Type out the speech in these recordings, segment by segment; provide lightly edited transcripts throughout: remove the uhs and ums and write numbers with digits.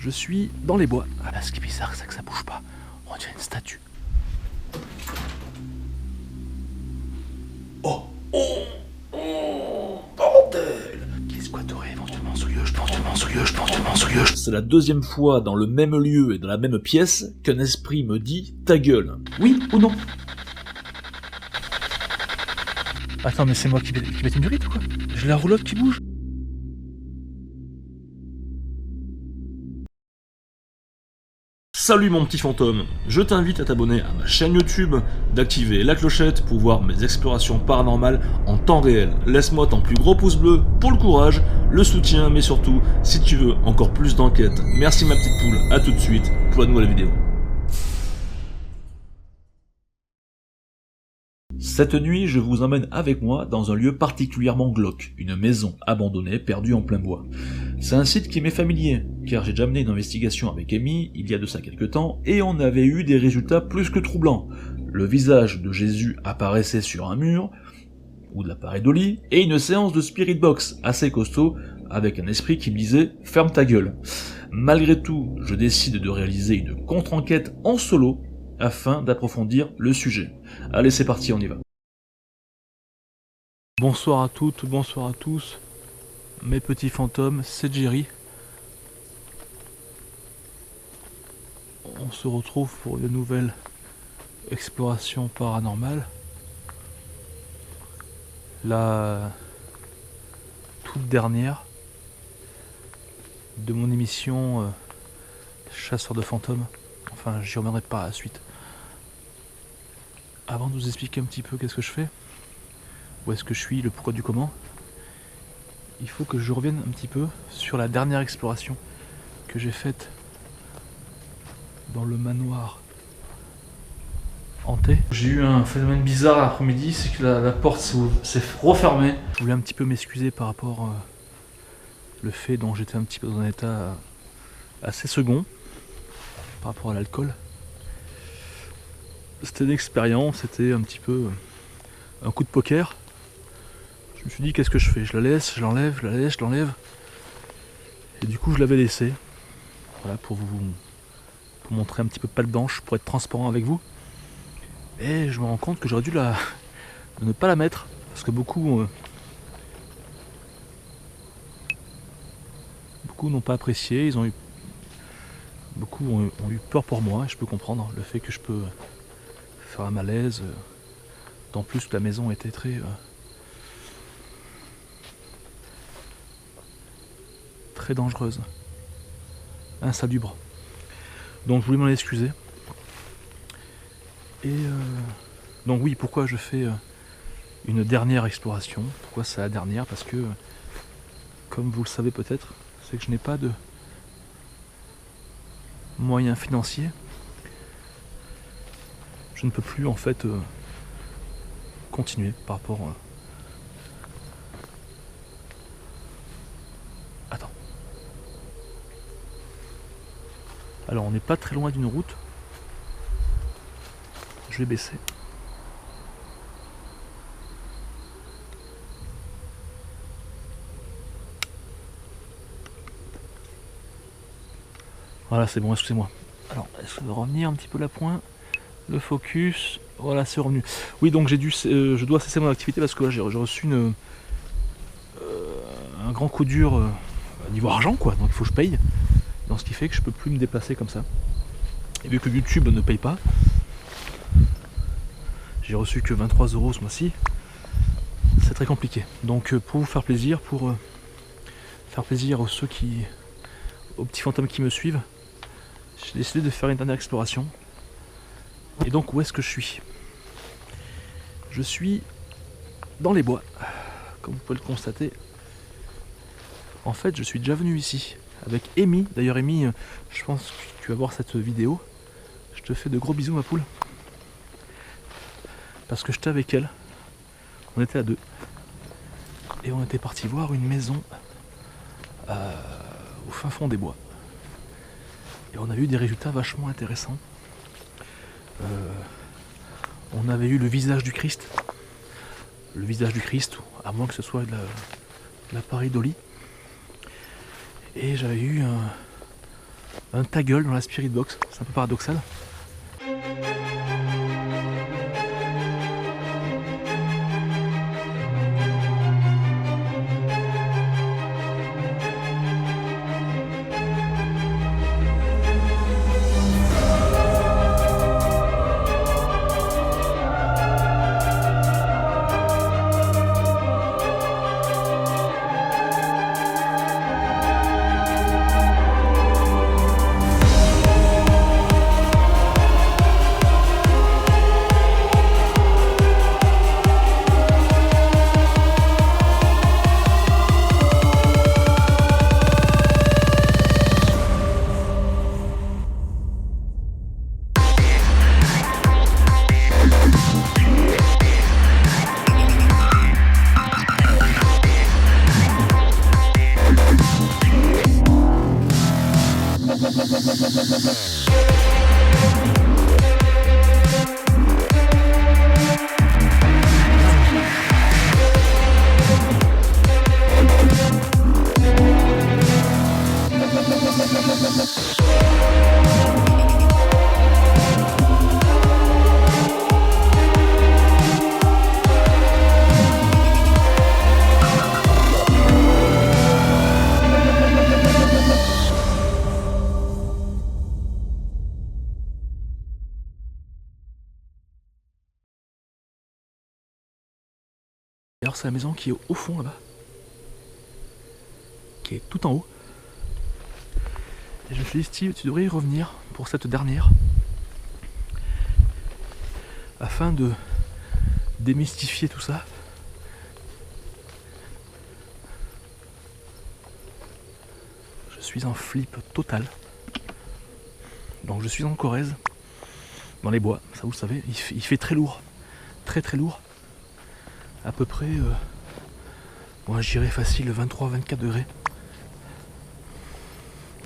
Je suis dans les bois. Ah là, ce qui est bizarre, c'est que ça bouge pas. On dirait une statue. Oh, bordel! Qui squatterait éventuellement ce lieu? Je pense. C'est la deuxième fois dans le même lieu et dans la même pièce qu'un esprit me dit « ta gueule ». Oui ou non? Attends, mais c'est moi qui mets une durite ou quoi? J'ai la roulotte qui bouge. Salut mon petit fantôme, je t'invite à t'abonner à ma chaîne YouTube, d'activer la clochette pour voir mes explorations paranormales en temps réel. Laisse-moi ton plus gros pouce bleu pour le courage, le soutien, mais surtout, si tu veux encore plus d'enquêtes. Merci ma petite poule, à tout de suite pour la nouvelle vidéo. Cette nuit, je vous emmène avec moi dans un lieu particulièrement glauque, une maison abandonnée perdue en plein bois. C'est un site qui m'est familier, car j'ai déjà mené une investigation avec Amy il y a de ça quelques temps, et on avait eu des résultats plus que troublants. Le visage de Jésus apparaissait sur un mur, ou de la pareidolie, et une séance de spirit box assez costaud, avec un esprit qui me disait « ferme ta gueule ». Malgré tout, je décide de réaliser une contre-enquête en solo, afin d'approfondir le sujet. Allez, c'est parti, on y va. Bonsoir à toutes, bonsoir à tous, mes petits fantômes, c'est Jerry. On se retrouve pour une nouvelle exploration paranormale. La toute dernière de mon émission Chasseur de fantômes. Enfin, j'y reviendrai pas à la suite. Avant de vous expliquer un petit peu qu'est-ce que je fais, où est-ce que je suis, le pourquoi du comment, il faut que je revienne un petit peu sur la dernière exploration que j'ai faite dans le manoir hanté. J'ai eu un phénomène bizarre l'après-midi, c'est que la porte s'est refermée. Je voulais un petit peu m'excuser par rapport le fait dont j'étais un petit peu dans un état assez second par rapport à l'alcool. C'était une expérience, c'était un petit peu un coup de poker. Je me suis dit qu'est-ce que je fais? Je la laisse, je l'enlève, je la laisse, je l'enlève. Et du coup je l'avais laissé. Voilà, pour vous montrer un petit peu patte blanche, pour être transparent avec vous. Et je me rends compte que j'aurais dû de ne pas la mettre. Parce que beaucoup n'ont pas apprécié, beaucoup ont eu peur pour moi, et je peux comprendre le fait que je peux faire un malaise. D'autant plus que la maison était très dangereuse, insalubre. Donc je voulais m'en excuser. Et donc oui, pourquoi je fais une dernière exploration? Pourquoi c'est la dernière? Parce que, comme vous le savez peut-être, c'est que je n'ai pas de moyens financiers. Je ne peux plus en fait continuer par rapport Attends. Alors on n'est pas très loin d'une route. Je vais baisser. Voilà, c'est bon, excusez-moi. Alors, est-ce que je vais revenir un petit peu la pointe? Le focus, voilà, c'est revenu. Oui, donc je dois cesser mon activité parce que là j'ai reçu un grand coup dur niveau argent, quoi. Donc il faut que je paye. Donc ce qui fait que je peux plus me déplacer comme ça. Et vu que YouTube ne paye pas, j'ai reçu que 23 € ce mois-ci. C'est très compliqué. Donc pour vous faire plaisir, pour faire plaisir aux petits fantômes qui me suivent, j'ai décidé de faire une dernière exploration. Et donc où est-ce que je suis? Je suis dans les bois, comme vous pouvez le constater. En fait, je suis déjà venu ici avec Amy. D'ailleurs, Amy, je pense que tu vas voir cette vidéo. Je te fais de gros bisous, ma poule. Parce que j'étais avec elle. On était à deux. Et on était parti voir une maison au fin fond des bois. Et on a eu des résultats vachement intéressants. On avait eu le visage du Christ. Le visage du Christ, à moins que ce soit de la pareidolie. Et j'avais eu un ta gueule dans la Spirit Box. C'est un peu paradoxal. Alors c'est la maison qui est au fond là-bas, qui est tout en haut. Et je me suis dit, Steve, tu devrais y revenir pour cette dernière, afin de démystifier tout ça. Je suis en flip total. Donc je suis en Corrèze, dans les bois, ça vous le savez, il fait très lourd, très lourd. À peu près, moi je dirais facile 23-24 degrés.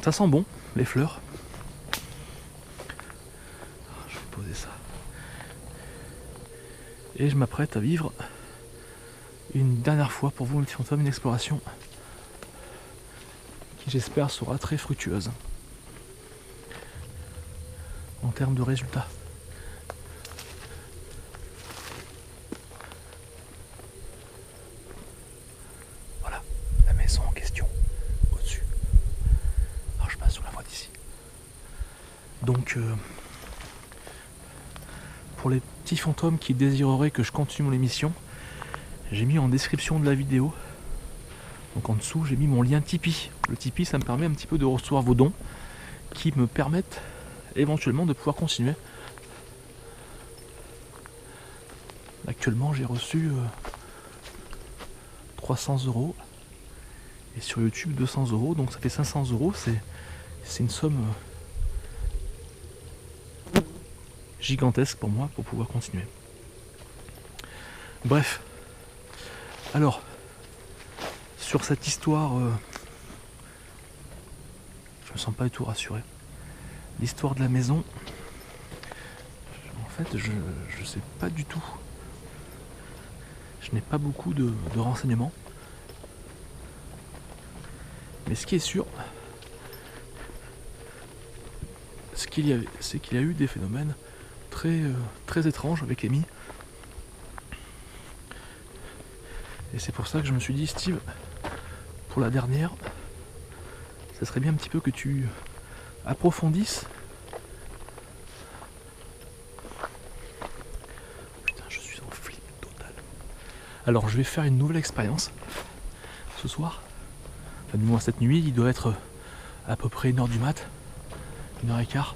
Ça sent bon, les fleurs. Je vais poser ça. Et je m'apprête à vivre une dernière fois pour vous, le petit fantôme, une exploration qui j'espère sera très fructueuse en termes de résultats. En question au-dessus. Alors je passe sur la voie d'ici. Donc pour les petits fantômes qui désireraient que je continue mon émission, j'ai mis en description de la vidéo, donc en dessous j'ai mis mon lien Tipeee. Le Tipeee, ça me permet un petit peu de recevoir vos dons qui me permettent éventuellement de pouvoir continuer. Actuellement j'ai reçu 300 €. Et sur YouTube 200 €, donc ça fait 500 €, c'est une somme gigantesque pour moi pour pouvoir continuer. Bref, alors sur cette histoire, je me sens pas du tout rassuré. L'histoire de la maison, en fait je sais pas du tout. Je n'ai pas beaucoup de renseignements. Mais ce qui est sûr, c'est qu'il y a eu des phénomènes très étranges avec Amy. Et c'est pour ça que je me suis dit, Steve, pour la dernière, ça serait bien un petit peu que tu approfondisses. Putain, je suis en flip total. Alors je vais faire une nouvelle expérience ce soir. Enfin, du moins cette nuit, il doit être à peu près 1h du mat, 1h15.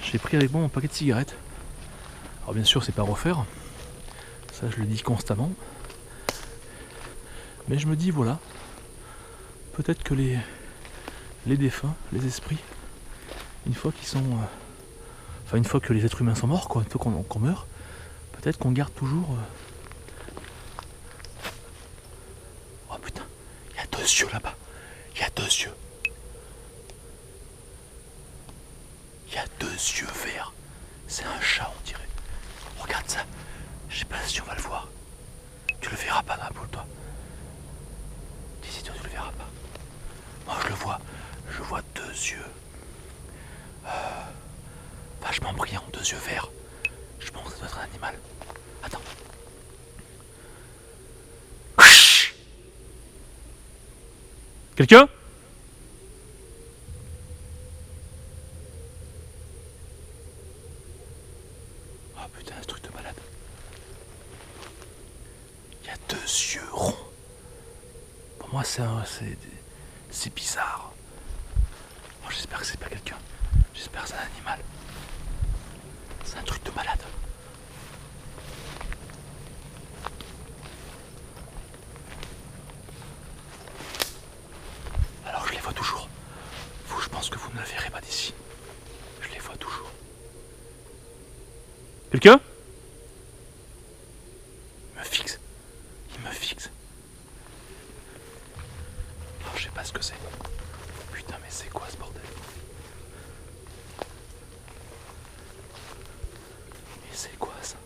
J'ai pris avec moi mon paquet de cigarettes. Alors bien sûr c'est pas à refaire, ça je le dis constamment. Mais je me dis voilà, peut-être que les défunts, les esprits, une fois qu'ils sont... une fois que les êtres humains sont morts, quoi, une fois qu'on meurt, peut-être qu'on garde toujours... Oh putain, il y a 2 yeux là-bas. Il y a 2 yeux. Il y a 2 yeux verts. C'est un chat, on dirait. Regarde ça. Je sais pas si on va le voir. Tu le verras pas, Napoule, toi. D'ici, toi, tu le verras pas. yeux verts. Je pense que ça doit être un animal. Attends. Quelqu'un? Oh putain, ce truc de malade. Il y a 2 yeux ronds. Pour moi, c'est bizarre. Oh, j'espère que c'est pas quelqu'un. J'espère que c'est un animal. C'est un truc de malade. Alors je les vois toujours. Vous, je pense que vous ne le verrez pas d'ici. Je les vois toujours. Quelqu'un? Il me fixe. Il me fixe. Alors je sais pas ce que c'est. Putain, mais c'est quoi ce bordel? Mais c'est quoi ça?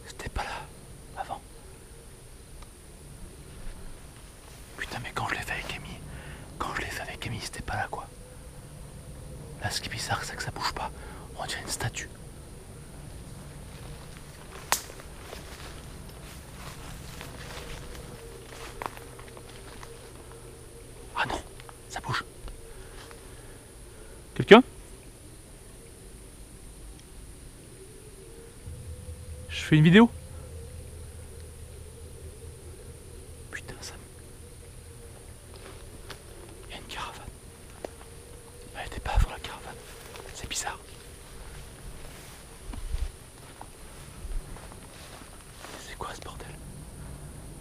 C'était pas là avant. Putain, mais quand je l'ai fait avec Amy, c'était pas là quoi. Là, ce qui est bizarre, c'est que ça bouge pas. On dirait une statue. Ah non, ça bouge. Quelqu'un? Je fais une vidéo? Putain, ça... Il y a une caravane. Elle était pas avant la caravane. C'est bizarre. C'est quoi ce bordel?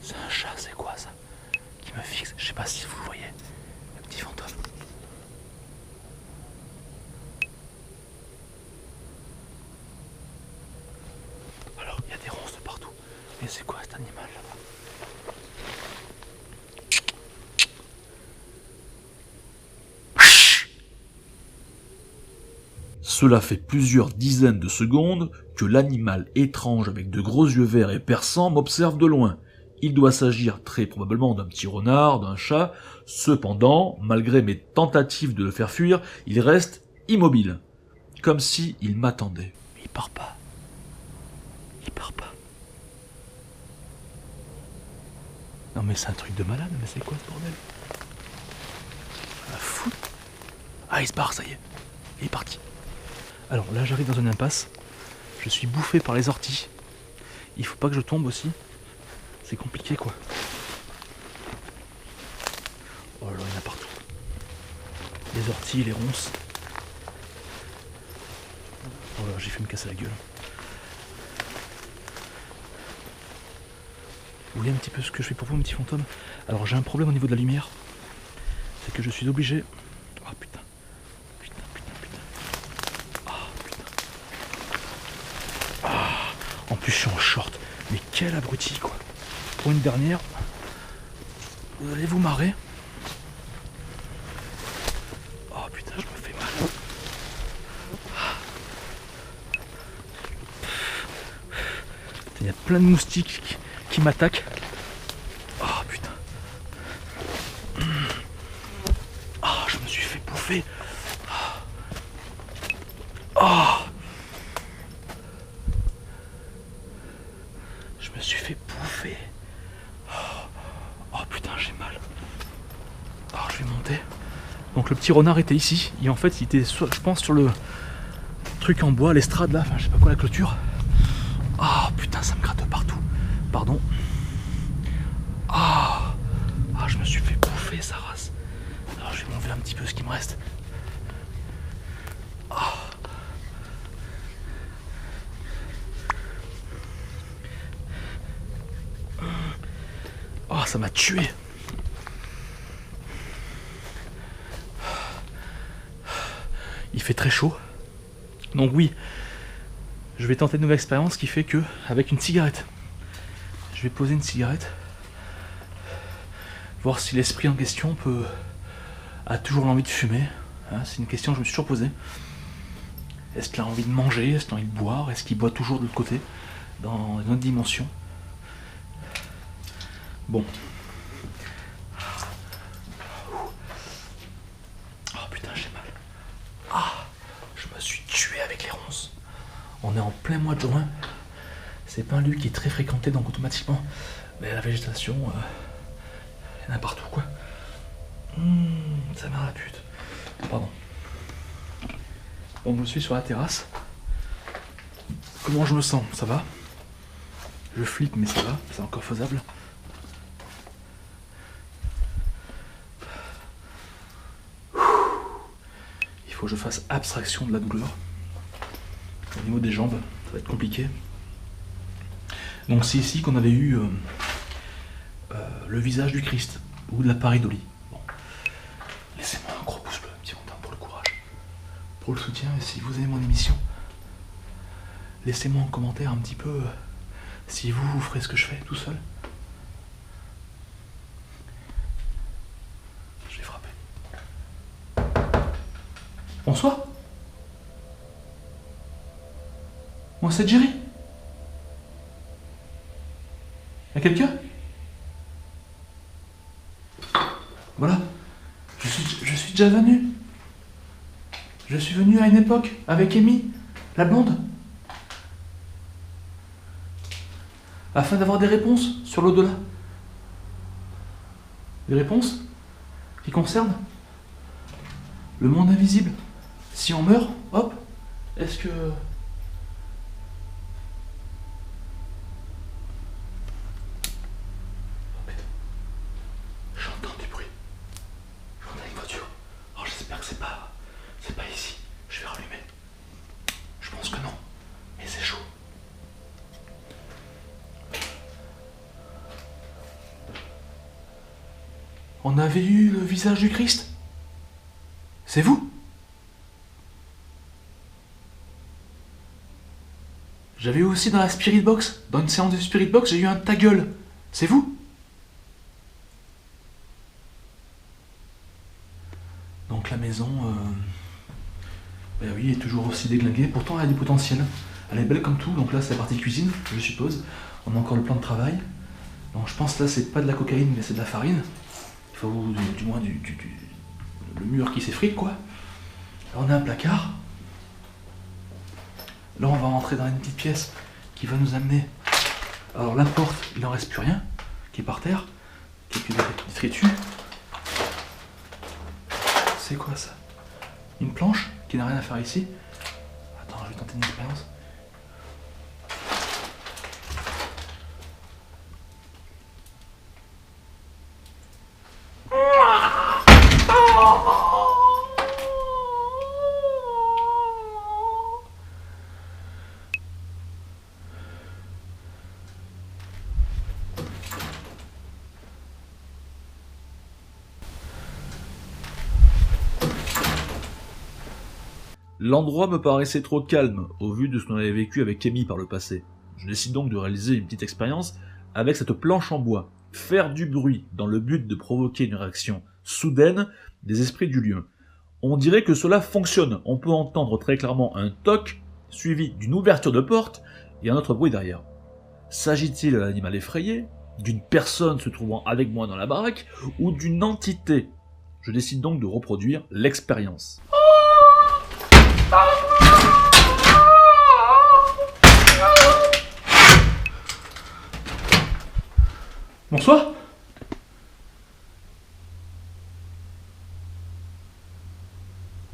C'est un chat, c'est quoi ça? Qui me fixe. Je sais pas si vous le voyez. Le petit fantôme. Alors, il y a des ronces de partout. Mais c'est quoi cet animal là-bas? Cela fait plusieurs dizaines de secondes que l'animal étrange avec de gros yeux verts et perçants m'observe de loin. Il doit s'agir très probablement d'un petit renard, d'un chat. Cependant, malgré mes tentatives de le faire fuir, il reste immobile, comme si il m'attendait. Il part pas. Il part pas. Non mais c'est un truc de malade, mais c'est quoi ce bordel? La foule. Ah, il se barre, ça y est. Il est parti. Alors là, j'arrive dans une impasse. Je suis bouffé par les orties. Il faut pas que je tombe aussi. C'est compliqué quoi. Oh là là, il y en a partout. Les orties, les ronces. Oh là, j'ai fait me casser la gueule. Vous voyez un petit peu ce que je fais pour vous, mon petit fantôme? Alors j'ai un problème au niveau de la lumière. C'est que je suis obligé... Oh putain. Putain. Oh putain. Ah, en plus je suis en short. Mais quel abruti quoi. Pour une dernière, vous allez vous marrer. Oh putain, je me fais mal. Il y a plein de moustiques qui m'attaquent. Oh putain. Oh, je me suis fait bouffer. Oh. Je me suis fait bouffer. Oh putain, j'ai mal. Alors je vais monter. Donc le petit renard était ici. Et en fait, il était, je pense, sur le truc en bois, l'estrade là. Enfin, je sais pas quoi, la clôture. Oh putain, ça me gratte de partout. Pardon. Ah, je me suis fait bouffer, sa race. Alors je vais m'enlever un petit peu ce qui me reste. Oh, ça m'a tué. Il fait très chaud. Donc oui, je vais tenter une nouvelle expérience qui fait que, avec une cigarette, je vais poser une cigarette, voir si l'esprit en question a toujours l'envie de fumer. Hein, c'est une question que je me suis toujours posée. Est-ce qu'il a envie de manger? Est-ce qu'il a envie de boire? Est-ce qu'il boit toujours de l'autre côté, dans une autre dimension? Bon. Oh putain, j'ai mal. On est en plein mois de juin. C'est pas un lieu qui est très fréquenté, donc automatiquement, la végétation, il y en a partout, quoi. Ça m'a la pute. Pardon. Donc je suis sur la terrasse. Comment je me sens? Ça va? Je flippe, mais ça va, c'est encore faisable. Il faut que je fasse abstraction de la douleur. Au niveau des jambes, ça va être compliqué. Donc c'est ici qu'on avait eu le visage du Christ, ou de la pareidolie. Bon. Laissez-moi un gros pouce bleu, un petit montant pour le courage, pour le soutien, et si vous aimez mon émission, laissez-moi en commentaire un petit peu si vous ferez ce que je fais tout seul. Je vais frapper. Bonsoir. Moi c'est Jerry. Y'a quelqu'un? Voilà. Je suis déjà venu. Je suis venu à une époque avec Amy, la blonde. Afin d'avoir des réponses sur l'au-delà. Des réponses qui concernent le monde invisible. Si on meurt, hop, est-ce que... J'entends du bruit. J'entends une voiture. Alors j'espère que c'est pas ici. Je vais rallumer. Je pense que non. Mais c'est chaud. On avait eu le visage du Christ? C'est vous? J'avais eu aussi dans la Spirit Box, dans une séance de Spirit Box, j'ai eu un ta gueule. C'est vous? Donc la maison, oui, est toujours aussi déglinguée. Pourtant elle a du potentiel. Elle est belle comme tout, donc là c'est la partie cuisine, je suppose. On a encore le plan de travail. Donc je pense que là c'est pas de la cocaïne, mais c'est de la farine. Il faut du moins le mur qui s'effrite, quoi. Là on a un placard. Là on va rentrer dans une petite pièce qui va nous amener... Alors la porte, il n'en reste plus rien, qui est par terre. Quelques détritus. C'est quoi ça? Une planche qui n'a rien à faire ici. Attends, je vais tenter une expérience. L'endroit me paraissait trop calme au vu de ce qu'on avait vécu avec Amy par le passé. Je décide donc de réaliser une petite expérience avec cette planche en bois. Faire du bruit dans le but de provoquer une réaction soudaine des esprits du lieu. On dirait que cela fonctionne. On peut entendre très clairement un toc suivi d'une ouverture de porte et un autre bruit derrière. S'agit-il d'un animal effrayé, d'une personne se trouvant avec moi dans la baraque ou d'une entité? Je décide donc de reproduire l'expérience. Bonsoir.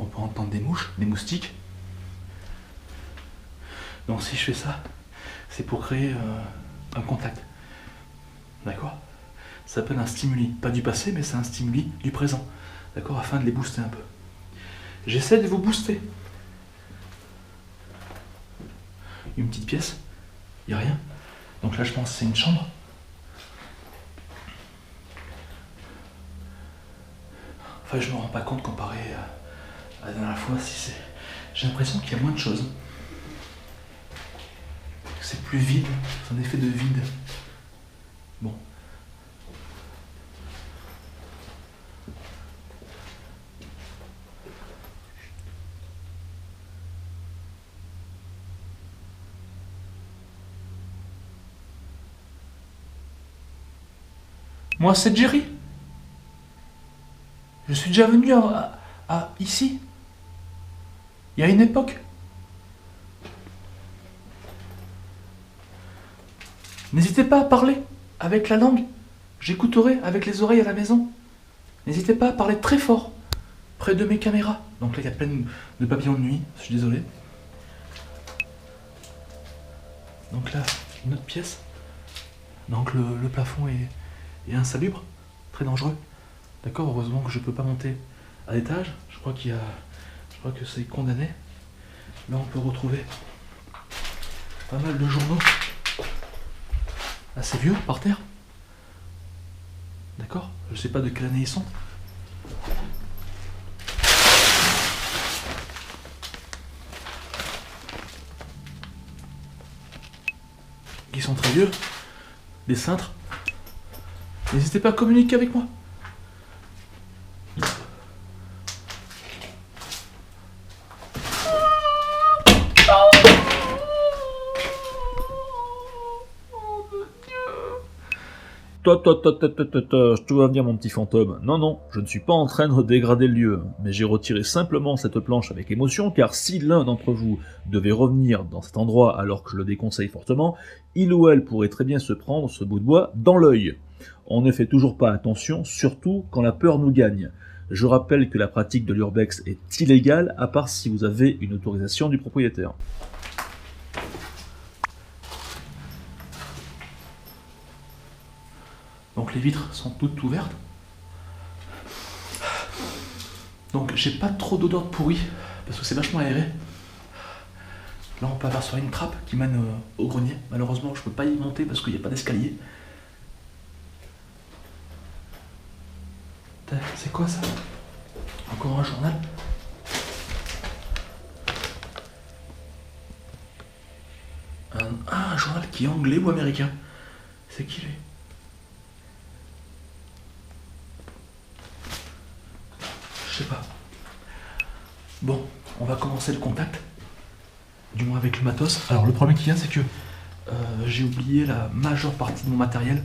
On peut entendre des mouches, des moustiques. Donc si je fais ça, c'est pour créer un contact. D'accord? Ça s'appelle un stimuli. Pas du passé, mais c'est un stimuli du présent. D'accord? Afin de les booster un peu. J'essaie de vous booster. Une petite pièce, il n'y a rien. Donc là je pense que c'est une chambre. Enfin je me rends pas compte comparé à la dernière fois si c'est. J'ai l'impression qu'il y a moins de choses. C'est plus vide, c'est un effet de vide. Bon. Moi, c'est Jerry. Je suis déjà venu à ici. Il y a une époque. N'hésitez pas à parler avec la langue. J'écouterai avec les oreilles à la maison. N'hésitez pas à parler très fort, près de mes caméras. Donc là, il y a plein de papillons de nuit, je suis désolé. Donc là, une autre pièce. Donc le plafond est insalubre, très dangereux. D'accord, heureusement que je peux pas monter à l'étage. Je crois que c'est condamné. Là, on peut retrouver pas mal de journaux assez vieux par terre. D'accord, je sais pas de quelle année ils sont. Qui sont très vieux. Des cintres. N'hésitez pas à communiquer avec moi. Tout va bien mon petit fantôme. Non, non, je ne suis pas en train de dégrader le lieu, mais j'ai retiré simplement cette planche avec émotion, car si l'un d'entre vous devait revenir dans cet endroit alors que je le déconseille fortement, il ou elle pourrait très bien se prendre ce bout de bois dans l'œil. On ne fait toujours pas attention, surtout quand la peur nous gagne. Je rappelle que la pratique de l'urbex est illégale, à part si vous avez une autorisation du propriétaire. Donc les vitres sont toutes ouvertes. Donc j'ai pas trop d'odeur de pourri, parce que c'est vachement aéré. Là on peut apercevoir une trappe qui mène au grenier. Malheureusement je peux pas y monter parce qu'il n'y a pas d'escalier. C'est quoi ça? Encore un journal. Un journal qui est anglais ou américain? C'est qui lui? Je sais pas. Bon, on va commencer le contact. Du moins avec le matos. Alors le problème qu'il y a, c'est que j'ai oublié la majeure partie de mon matériel.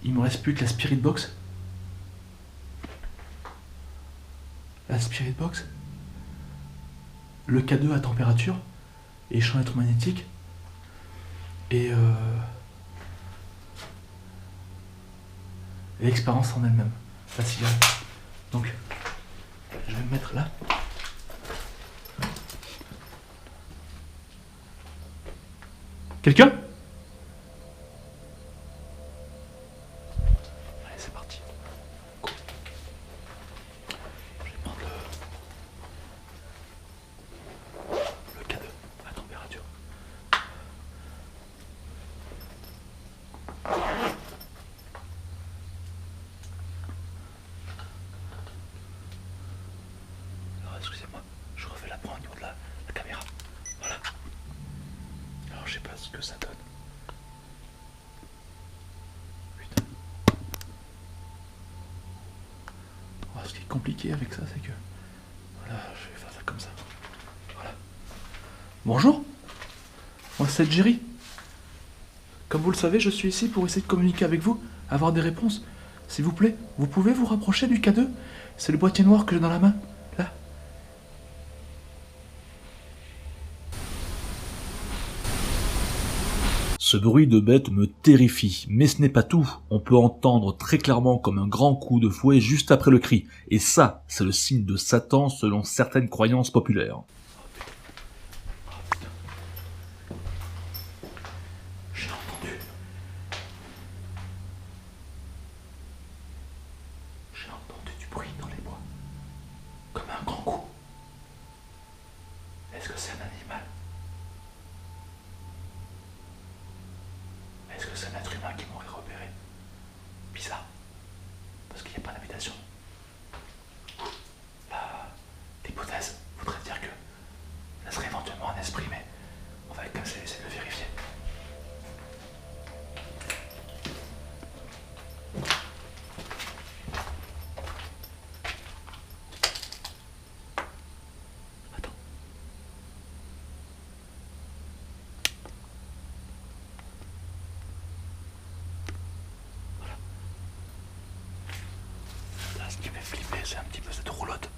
Il me reste plus que la Spirit Box. La Spirit Box. Le K2 à température. Et champ électromagnétique. Et l'expérience en elle-même. La cigarette. Donc, je vais me mettre là. Quelqu'un? Allez, c'est parti. Go. Je vais prendre le K2 à température. Alors, excusez-moi, je refais la pointe au niveau de la caméra. Voilà. Alors, je sais pas ce que ça donne. Putain. Oh, ce qui est compliqué avec ça, c'est que... Voilà, je vais faire ça comme ça. Voilà. Bonjour. Moi, c'est Jerry. Comme vous le savez, je suis ici pour essayer de communiquer avec vous, avoir des réponses. S'il vous plaît, vous pouvez vous rapprocher du K2? C'est le boîtier noir que j'ai dans la main. Là. Ce bruit de bête me terrifie, mais ce n'est pas tout. On peut entendre très clairement comme un grand coup de fouet juste après le cri. Et ça, c'est le signe de Satan selon certaines croyances populaires. J'ai entendu. J'ai entendu du bruit dans les bois. Comme un grand coup. Est-ce que c'est un animal? Est-ce que c'est un être humain qui m'aurait repéré? Bizarre. Parce qu'il n'y a pas d'habitation. L'hypothèse voudrait dire que ça serait éventuellement un esprit, mais on va comme ça essayer de le vérifier. Attends. Voilà. Là, ce qui me fait flipper, c'est un petit peu cette roulotte.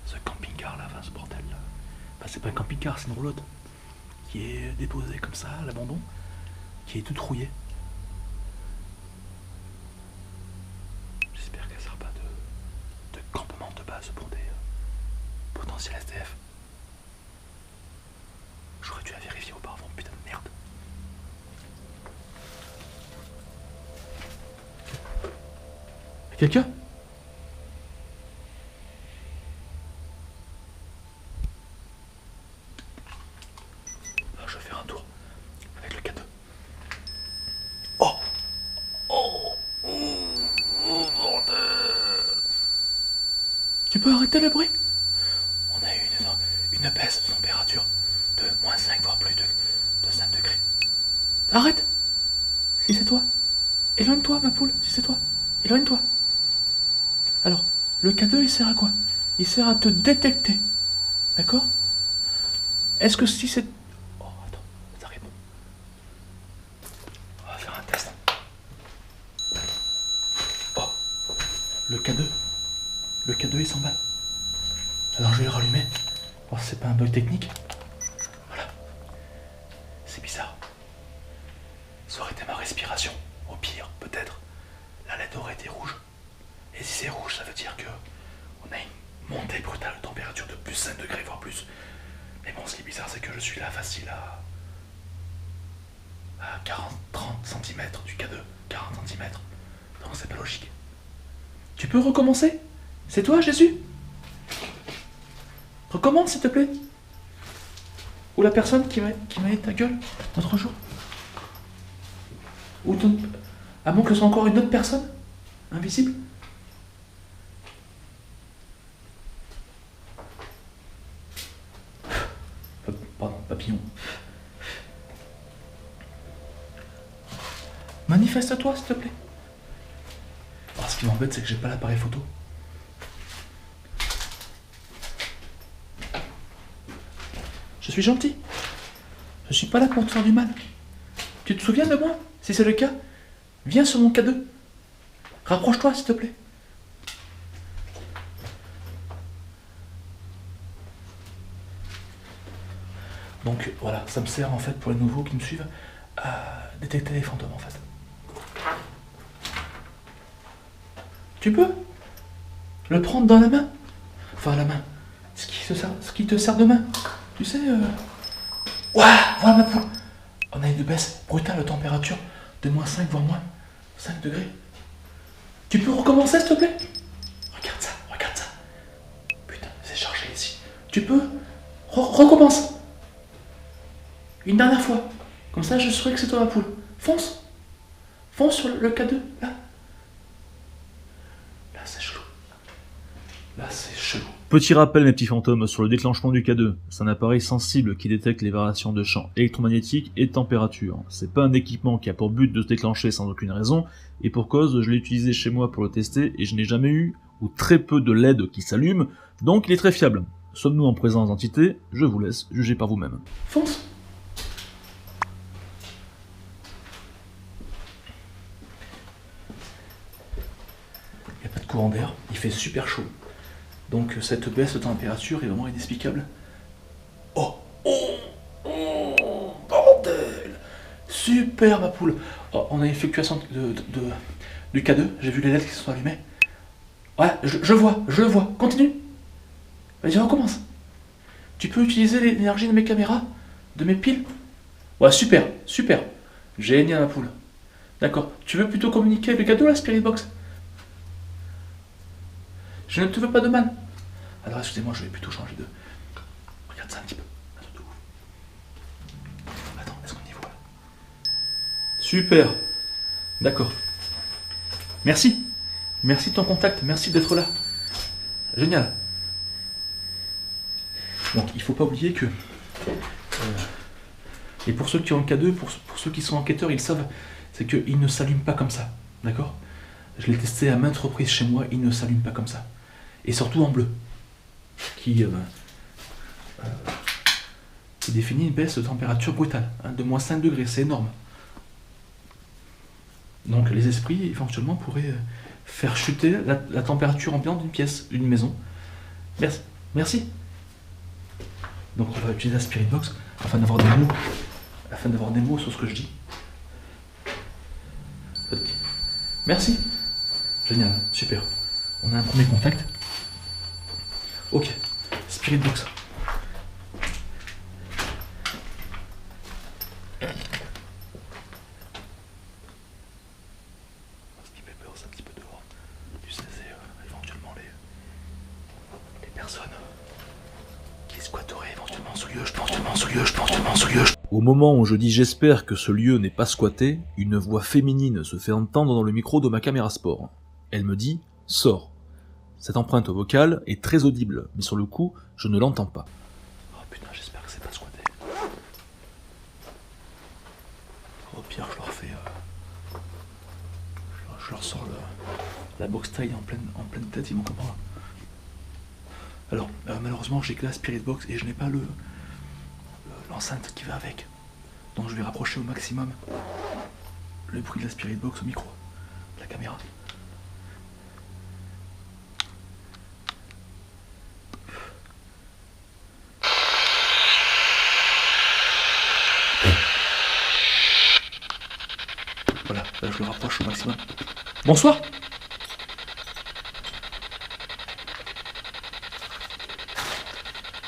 Ce camping-car là, enfin ce bordel là. Enfin, c'est pas un camping-car, c'est une roulotte qui est déposée comme ça à l'abandon, qui est toute rouillée. J'espère qu'elle ne sert pas de campement de base pour des potentiels SDF. J'aurais dû la vérifier auparavant, putain de merde. Quelqu'un ? Je vais faire un tour avec le cadeau. Oh, bordel. Tu peux arrêter le bruit? On a eu une baisse de température de -5 voire plus de 5 degrés. Arrête! Si c'est toi, éloigne-toi ma poule, si c'est toi, éloigne-toi. Alors, le K2 il sert à quoi? Il sert à te détecter. D'accord? Est-ce que si c'est... Oh, attends, ça répond. On va faire un test. Oh, le K2. Le K2 il s'emballe. Alors je vais le rallumer. Voir si c'est pas un bug technique. Voilà. C'est bizarre. Ça aurait été ma respiration. Au pire, peut-être. La LED aurait été rouge. Et si c'est rouge, ça veut dire que on a une montée brutale de température de +5 degrés, voire plus. Mais bon, ce qui est bizarre, c'est que je suis là facile à 40-30 cm du K2. 40 cm. Donc c'est pas logique. Tu peux recommencer? C'est toi, Jésus? Recommence, s'il te plaît. Ou la personne qui m'a mis ta gueule l'autre jour. Ou ton... À moins que ce soit encore une autre personne invisible. Pardon, papillon. Manifeste-toi, s'il te plaît. Alors, ce qui m'embête, c'est que j'ai pas l'appareil photo. Je suis gentil. Je suis pas là pour te faire du mal. Tu te souviens de moi? Si c'est le cas, viens sur mon K2. Rapproche-toi, s'il te plaît. Donc voilà, ça me sert en fait pour les nouveaux qui me suivent à détecter les fantômes en fait. Tu peux le prendre dans la main. Enfin la main. Ce qui te sert de main. Tu sais, Ouah, voilà ma poule. On a une baisse brutale de température de -5 voire -5 degrés. Tu peux recommencer s'il te plaît? Regarde ça, regarde ça. Putain, c'est chargé ici. Tu peux recommence. Une dernière fois. Comme ça, je saurai que c'est toi ma poule. Fonce. Fonce sur le K2, là. Là, c'est chelou. Là, c'est chelou. Petit rappel mes petits fantômes sur le déclenchement du K2, c'est un appareil sensible qui détecte les variations de champ électromagnétique et de température. C'est pas un équipement qui a pour but de se déclencher sans aucune raison, et pour cause je l'ai utilisé chez moi pour le tester et je n'ai jamais eu, ou très peu de LED qui s'allument, donc il est très fiable. Sommes-nous en présence d'entités? Je vous laisse juger par vous-même. Fonce. Il n'y a pas de courant d'air, il fait super chaud. Donc cette baisse de température est vraiment inexplicable. Oh, bordel. Super ma poule. Oh, on a une fluctuation du K2, j'ai vu les LED qui se sont allumées. Ouais, je vois, continue. Vas-y, recommence. Tu peux utiliser l'énergie de mes caméras, de mes piles? Ouais, super. Génial ma poule. D'accord, tu veux plutôt communiquer avec le K2 la Spirit Box? Je ne te veux pas de mal. Alors excusez-moi, je vais plutôt changer de... Regarde ça un petit peu. Attends, est-ce qu'on y voit? Super. D'accord. Merci. Merci de ton contact, merci d'être là. Génial. Donc il ne faut pas oublier que... et pour ceux qui ont le K2, pour ceux qui sont enquêteurs, ils savent, c'est qu'il ne s'allume pas comme ça. D'accord? Je l'ai testé à maintes reprises chez moi, il ne s'allume pas comme ça. Et surtout en bleu, qui définit une baisse de température brutale, hein, de -5 degrés, c'est énorme. Donc les esprits, éventuellement, pourraient faire chuter la température ambiante d'une pièce, d'une maison. Merci. Donc on va utiliser la Spirit Box afin d'avoir des mots sur ce que je dis. Merci. Génial, super. On a un premier contact. Ok, Spirit Box. Ce qui fait peur, c'est un petit peu dehors. Tu sais, c'est éventuellement les personnes qui squatteraient éventuellement ce lieu, je pense. Au moment où je dis j'espère que ce lieu n'est pas squatté, une voix féminine se fait entendre dans le micro de ma caméra sport. Elle me dit « Sors ». Cette empreinte vocale est très audible, mais sur le coup, je ne l'entends pas. Oh putain, j'espère que c'est pas squatté. Au pire, je leur fais... Je leur sors la box taille en pleine tête, ils vont comprendre. Alors, malheureusement, j'ai que la Spirit Box et je n'ai pas l'enceinte qui va avec. Donc je vais rapprocher au maximum le bruit de la Spirit Box au micro, de la caméra. Voilà, là je le rapproche au maximum. Bonsoir.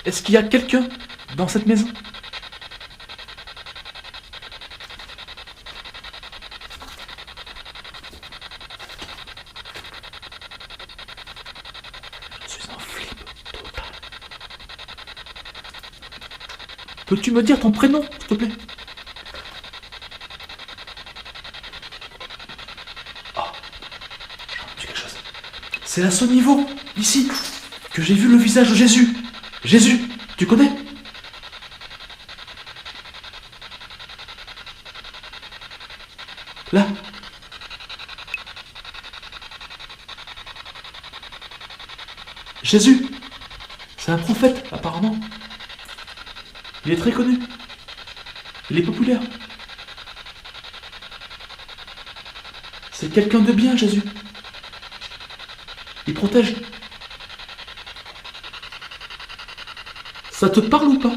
Est-ce qu'il y a quelqu'un dans cette maison ? Je suis en flip total. Peux-tu me dire ton prénom, s'il te plaît ? Ah, j'ai entendu quelque chose. C'est à ce niveau, ici, que j'ai vu le visage de Jésus. Jésus, tu connais ? Là. Jésus, c'est un prophète, apparemment. Il est très connu. Il est populaire. C'est quelqu'un de bien, Jésus. Il protège. Ça te parle ou pas ?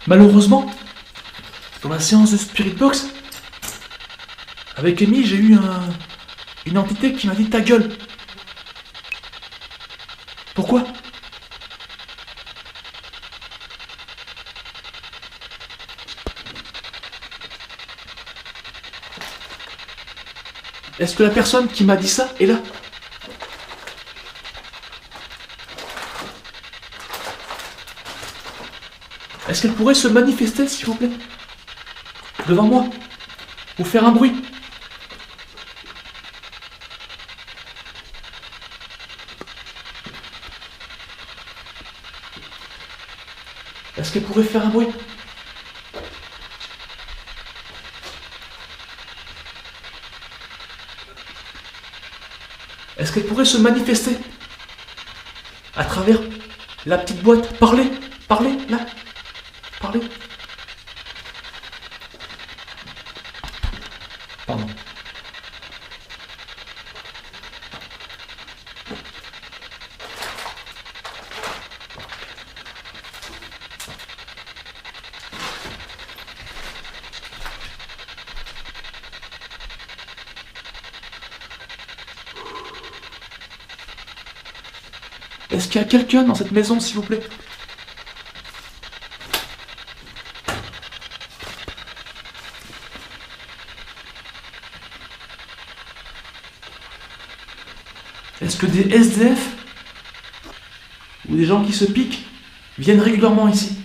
Malheureusement, dans la séance de Spirit Box, avec Amy, j'ai eu une entité qui m'a dit ta gueule. Pourquoi ? Est-ce que la personne qui m'a dit ça est là ? Est-ce qu'elle pourrait se manifester, s'il vous plaît ? Devant moi ? Ou faire un bruit ? Est-ce qu'elle pourrait faire un bruit ? Est-ce qu'elle pourrait se manifester à travers la petite boîte ? Parlez, là. Parlez. Pardon. Est-ce qu'il y a quelqu'un dans cette maison, s'il vous plaît ? Est-ce que des SDF ou des gens qui se piquent viennent régulièrement ici ?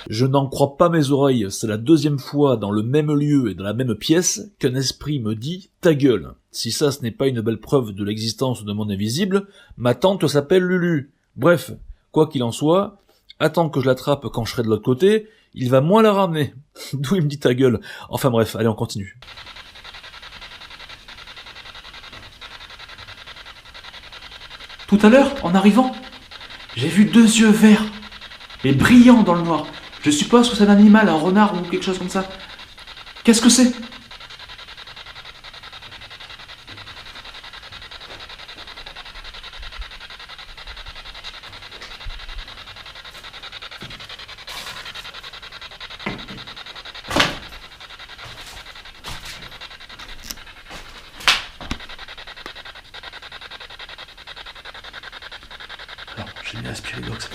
Je n'en crois pas mes oreilles, c'est la deuxième fois dans le même lieu et dans la même pièce qu'un esprit me dit « ta gueule ». Si ça ce n'est pas une belle preuve de l'existence de mon invisible, ma tante s'appelle Lulu. Bref, quoi qu'il en soit, attends que je l'attrape quand je serai de l'autre côté, il va moins la ramener. D'où il me dit ta gueule. Enfin bref, allez on continue. Tout à l'heure, en arrivant, j'ai vu 2 yeux verts, mais brillants dans le noir. Je suppose que c'est un animal, un renard ou quelque chose comme ça. Qu'est-ce que c'est ? la Spiridox.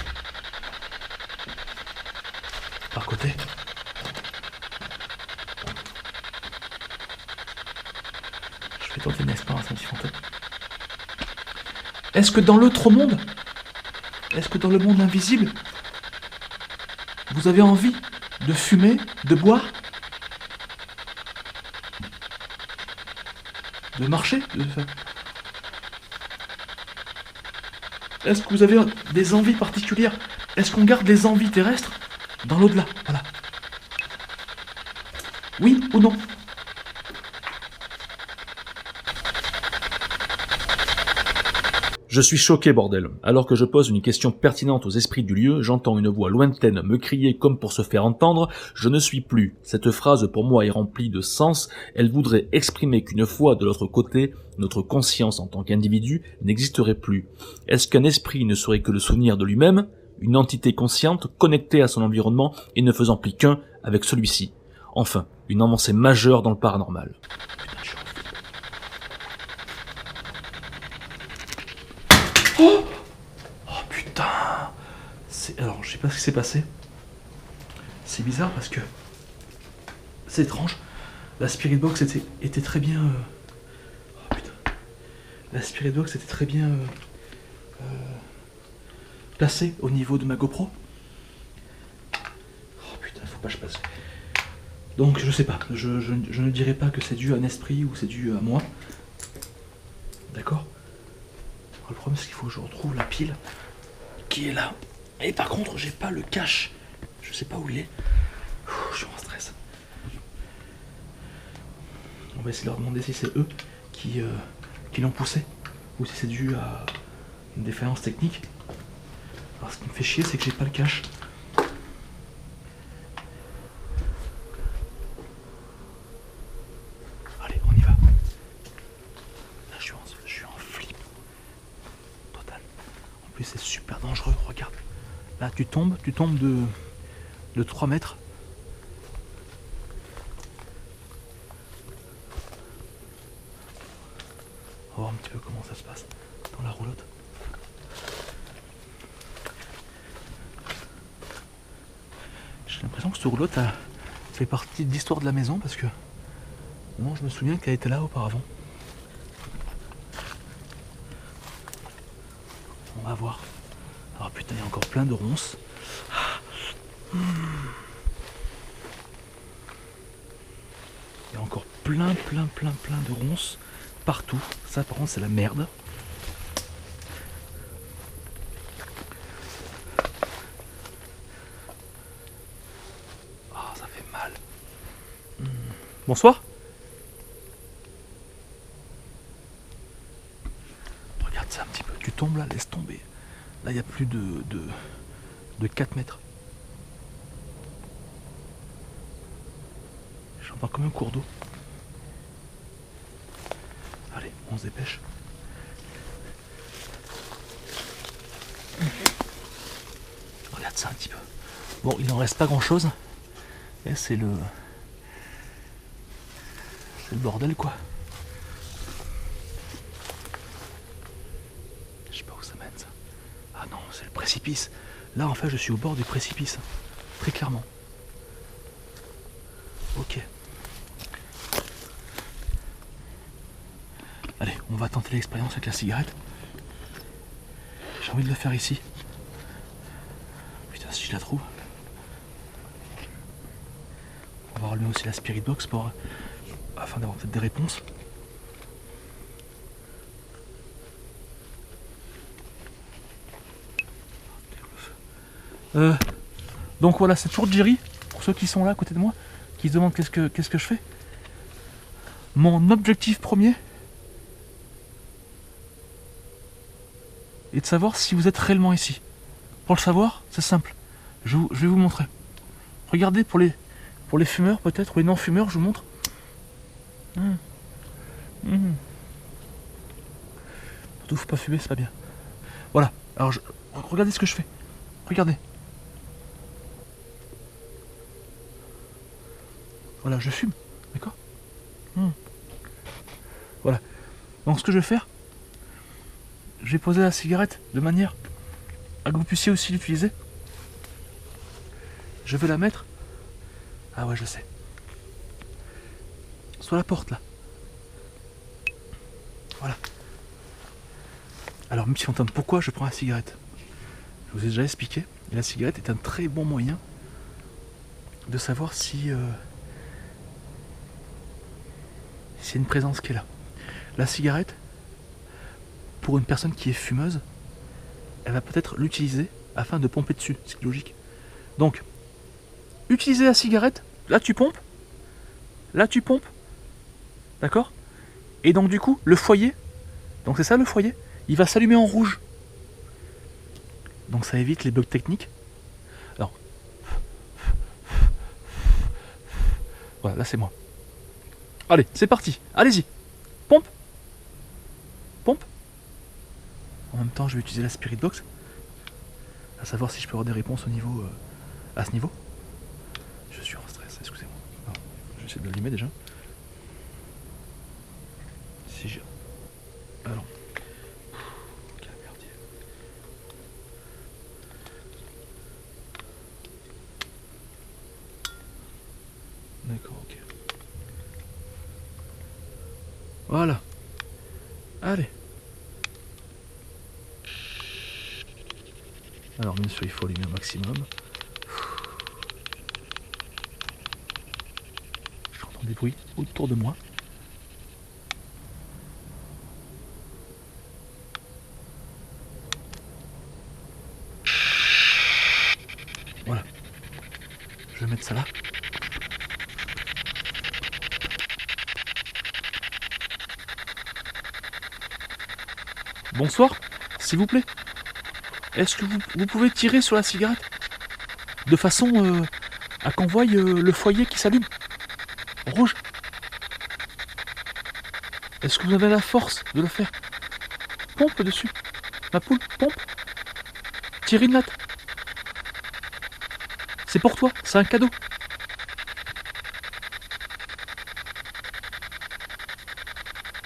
Par côté. Je vais tenter une expérience un petit fantôme. Est-ce que dans l'autre monde, est-ce que dans le monde invisible, vous avez envie de fumer, de boire, de marcher, Est-ce que vous avez des envies particulières? Est-ce qu'on garde des envies terrestres dans l'au-delà? Voilà. Oui ou non? Je suis choqué, bordel. Alors que je pose une question pertinente aux esprits du lieu, j'entends une voix lointaine me crier comme pour se faire entendre « Je ne suis plus ». Cette phrase pour moi est remplie de sens, elle voudrait exprimer qu'une fois de l'autre côté, notre conscience en tant qu'individu n'existerait plus. Est-ce qu'un esprit ne serait que le souvenir de lui-même, une entité consciente connectée à son environnement et ne faisant plus qu'un avec celui-ci? Enfin, une avancée majeure dans le paranormal. Oh, oh putain. Alors, je sais pas ce qui s'est passé. C'est bizarre parce que c'est étrange. La Spirit Box était très bien. Oh putain. La Spirit Box était très bien placée au niveau de ma GoPro. Oh putain, faut pas que je passe. Donc je sais pas. Je ne dirais pas que c'est dû à un esprit ou c'est dû à moi. D'accord? Le problème, c'est qu'il faut que je retrouve la pile qui est là. Et par contre, j'ai pas le cache. Je sais pas où il est. Je suis en stress. On va essayer de leur demander si c'est eux qui l'ont poussé ou si c'est dû à une défaillance technique. Alors, ce qui me fait chier, c'est que j'ai pas le cache. Allez, on y va. Là, je suis en flip. En plus c'est super dangereux, regarde. Là tu tombes de 3 mètres. On va voir un petit peu comment ça se passe dans la roulotte. J'ai l'impression que cette roulotte fait partie de l'histoire de la maison parce que non, je me souviens qu'elle était là auparavant. On va voir. Alors putain, il y a encore plein de ronces. Il y a encore plein de ronces partout. Ça par contre c'est la merde. Ah, ça fait mal. Bonsoir. Regarde ça un petit peu. Tu tombes là, laisse tomber. Là, il y a plus de 4 mètres. J'entends comme un cours d'eau. Allez, on se dépêche. Regarde ça un petit peu. Bon, il n'en reste pas grand-chose. Et c'est le bordel, quoi. Je sais pas où ça mène, ça. Ah non, c'est le précipice. Là, en fait, je suis au bord du précipice. Très clairement. Ok. Allez, on va tenter l'expérience avec la cigarette. J'ai envie de le faire ici. Putain, si je la trouve. On va rallumer aussi la Spirit Box afin d'avoir peut-être des réponses. Donc voilà, c'est toujours Jerry, pour ceux qui sont là à côté de moi, qui se demandent qu'est-ce que je fais. Mon objectif premier est de savoir si vous êtes réellement ici. Pour le savoir, c'est simple. Je vais vous montrer. Regardez pour les fumeurs peut-être, ou les non-fumeurs, je vous montre. Surtout, faut pas fumer, c'est pas bien. Voilà, alors regardez ce que je fais. Regardez. Voilà, je fume, d'accord? Voilà. Donc ce que je vais faire, je vais poser la cigarette de manière que vous puissiez aussi l'utiliser. Je vais la mettre. Ah ouais, je sais. Sur la porte, là. Voilà. Alors, même si on entend pourquoi je prends la cigarette. Je vous ai déjà expliqué. Et la cigarette est un très bon moyen de savoir si... s'il y a une présence qui est là. La cigarette, pour une personne qui est fumeuse, elle va peut-être l'utiliser afin de pomper dessus. C'est logique. Donc, utiliser la cigarette, là tu pompes, d'accord? Et donc du coup, le foyer, donc c'est ça le foyer, il va s'allumer en rouge. Donc ça évite les bugs techniques. Alors, voilà, là c'est moi. Allez, c'est parti, allez-y, pompe. En même temps, je vais utiliser la Spirit Box, à savoir si je peux avoir des réponses au niveau, à ce niveau. Je suis en stress, excusez-moi. Alors, je vais essayer de l'allumer déjà. Si j'ai... Alors... Quel merdier. D'accord, ok. Voilà. Allez. Alors bien sûr, il faut allumer au maximum. J'entends des bruits autour de moi. Voilà. Je vais mettre ça là. Bonsoir, s'il vous plaît. Est-ce que vous pouvez tirer sur la cigarette de façon à qu'on voie le foyer qui s'allume rouge? Est-ce que vous avez la force de le faire? Pompe dessus. Ma poule, pompe. Tire une latte. C'est pour toi, c'est un cadeau.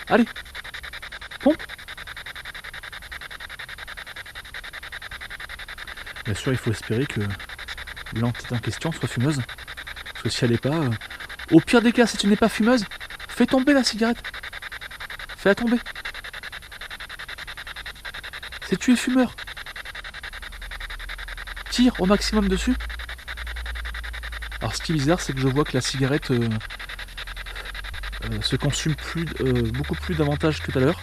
Allez, pompe. Bien sûr, il faut espérer que l'entité en question soit fumeuse. Parce que si elle n'est pas... Au pire des cas, si tu n'es pas fumeuse, fais tomber la cigarette. Fais-la tomber. Si tu es fumeur, tire au maximum dessus. Alors ce qui est bizarre, c'est que je vois que la cigarette se consume beaucoup plus davantage que tout à l'heure.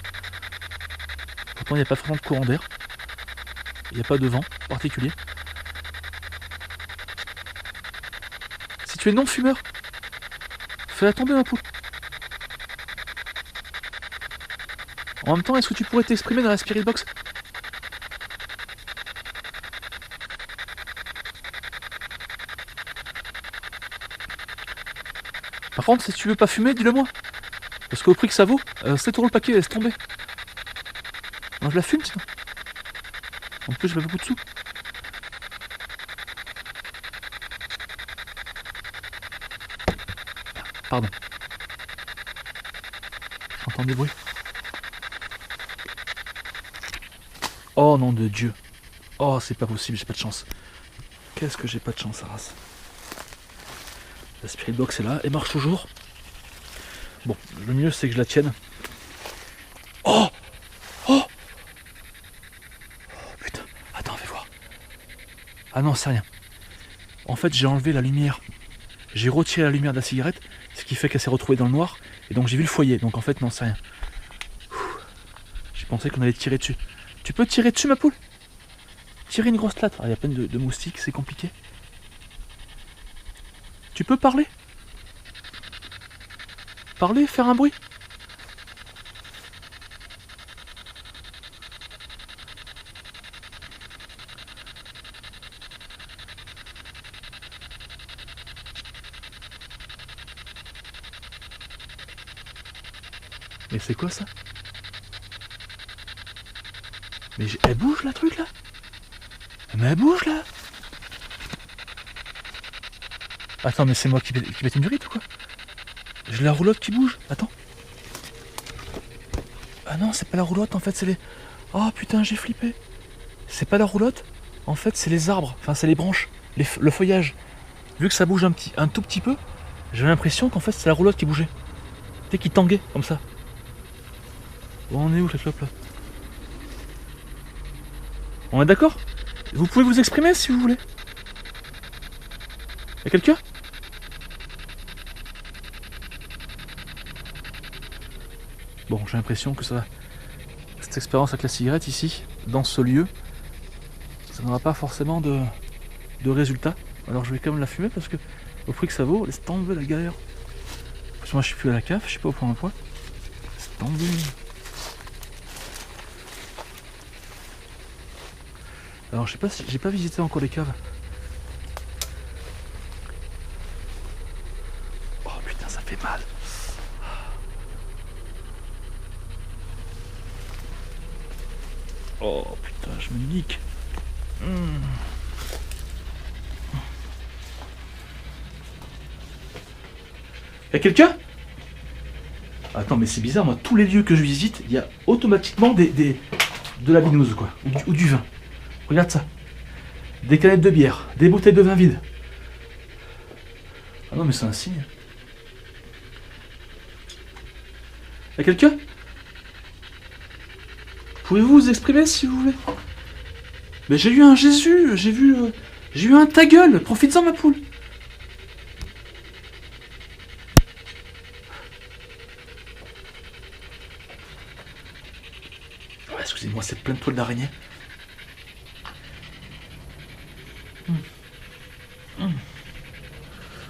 Pourtant, il n'y a pas vraiment de courant d'air. Il n'y a pas de vent particulier. Si tu es non-fumeur, fais-la tomber ma poule. En même temps, est-ce que tu pourrais t'exprimer dans la Spirit Box? Par contre, si tu veux pas fumer, dis-le moi. Parce qu'au prix que ça vaut, 7 € le paquet, laisse tomber. Moi je la fume sinon. En plus, j'ai pas beaucoup de sous. Pardon. J'entends des bruits. Oh nom de Dieu. Oh, c'est pas possible, j'ai pas de chance. Qu'est-ce que j'ai pas de chance, Arras. La Spirit Box est là, elle marche toujours. Bon, le mieux c'est que je la tienne. Oh! Oh! Oh putain, attends, fais voir. Ah non, c'est rien. En fait, j'ai enlevé la lumière. J'ai retiré la lumière de la cigarette, ce qui fait qu'elle s'est retrouvée dans le noir. Et donc j'ai vu le foyer, donc en fait, non, c'est rien. J'ai pensé qu'on allait tirer dessus. Tu peux tirer dessus, ma poule? Tirer une grosse latte. Ah, il y a plein de moustiques, c'est compliqué. Tu peux parler? Parler, faire un bruit? Mais c'est quoi ça? Mais elle bouge la truc là? Mais elle bouge là? Attends, mais c'est moi qui pète une durite ou quoi? J'ai la roulotte qui bouge, attends. Ah non, c'est pas la roulotte en fait, c'est les... Oh putain, j'ai flippé. C'est pas la roulotte, En fait, c'est les arbres, enfin c'est les branches, le feuillage. Vu que ça bouge un tout petit peu, j'ai l'impression qu'en fait c'est la roulotte qui bougeait. Tu sais, qui tanguait comme ça. Bon, on est où la clope là? On est d'accord? Vous pouvez vous exprimer si vous voulez. Y'a quelqu'un? Bon, j'ai l'impression que ça, cette expérience avec la cigarette ici, dans ce lieu, ça n'aura pas forcément de résultat. Alors je vais quand même la fumer parce que au prix que ça vaut, laisse tomber la galère. Parce que moi je suis plus à la cave, je suis pas au point d'emploi. Laisse tomber. Alors je sais pas si j'ai pas visité encore les caves. Oh putain, ça fait mal. Oh putain, je me nique. Y'a quelqu'un? Attends, mais c'est bizarre, moi, tous les lieux que je visite, il y a automatiquement de la binouse, quoi, ou du vin. Regarde ça. Des canettes de bière, des bouteilles de vin vides. Ah non, mais c'est un signe. Y'a quelqu'un? Pouvez-vous vous exprimer si vous voulez? Mais j'ai eu un Jésus, j'ai eu un ta gueule, profites-en ma poule. Ouais, excusez-moi, c'est plein de toiles d'araignée.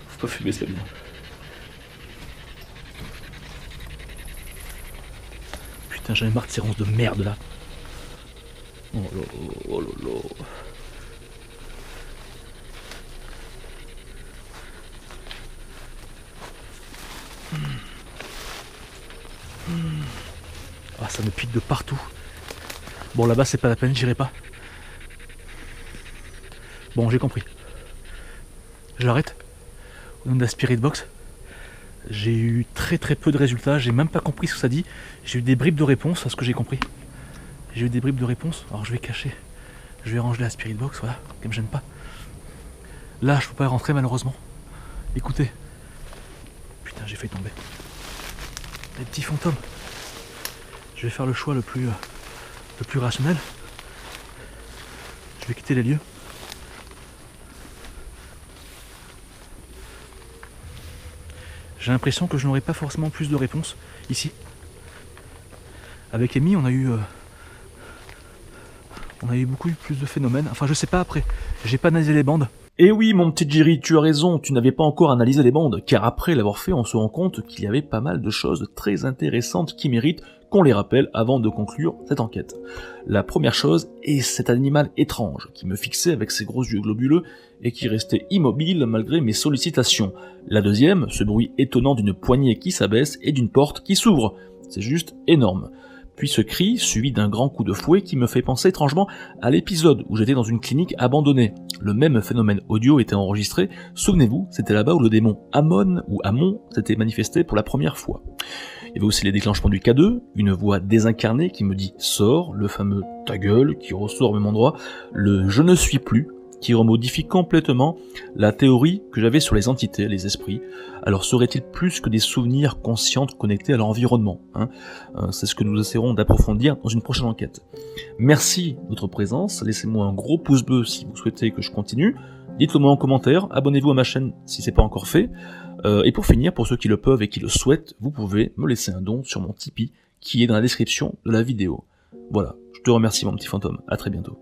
Faut pas fumer, c'est bien. Putain, j'en ai marre de ces ronces de merde là. Oh là là, oh là là. Ah, ça me pique de partout. Bon, là-bas, c'est pas la peine, j'irai pas. Bon, j'ai compris. J'arrête. Au nom de la Spirit Box, j'ai eu très peu de résultats, j'ai même pas compris ce que ça dit. J'ai eu des bribes de réponses à ce que j'ai compris. J'ai eu des bribes de réponses, alors je vais cacher. Je vais ranger la Spirit Box, voilà, qu'elle me gêne pas. Là, je peux pas y rentrer malheureusement. Écoutez. Putain, j'ai failli tomber. Les petits fantômes. Je vais faire le choix le plus rationnel. Je vais quitter les lieux. J'ai l'impression que je n'aurai pas forcément plus de réponses ici. Avec Amy, on a eu beaucoup plus de phénomènes. Enfin, je sais pas après. J'ai pas analysé les bandes. Et oui, mon petit Jerry, tu as raison, tu n'avais pas encore analysé les bandes, car après l'avoir fait, on se rend compte qu'il y avait pas mal de choses très intéressantes qui méritent qu'on les rappelle avant de conclure cette enquête. La première chose est cet animal étrange qui me fixait avec ses gros yeux globuleux et qui restait immobile malgré mes sollicitations. La deuxième, ce bruit étonnant d'une poignée qui s'abaisse et d'une porte qui s'ouvre. C'est juste énorme. Puis ce cri, suivi d'un grand coup de fouet qui me fait penser étrangement à l'épisode où j'étais dans une clinique abandonnée. Le même phénomène audio était enregistré, souvenez-vous, c'était là-bas où le démon Amon s'était manifesté pour la première fois. Il y avait aussi les déclenchements du K2, une voix désincarnée qui me dit « sors », le fameux « ta gueule » qui ressort au même endroit, le « je ne suis plus », qui remodifie complètement la théorie que j'avais sur les entités, les esprits. Alors serait-il plus que des souvenirs conscients connectés à l'environnement, c'est ce que nous essaierons d'approfondir dans une prochaine enquête. Merci de votre présence, laissez-moi un gros pouce bleu si vous souhaitez que je continue, dites-le moi en commentaire, abonnez-vous à ma chaîne si c'est pas encore fait, et pour finir, pour ceux qui le peuvent et qui le souhaitent, vous pouvez me laisser un don sur mon Tipeee, qui est dans la description de la vidéo. Voilà, je te remercie mon petit fantôme, à très bientôt.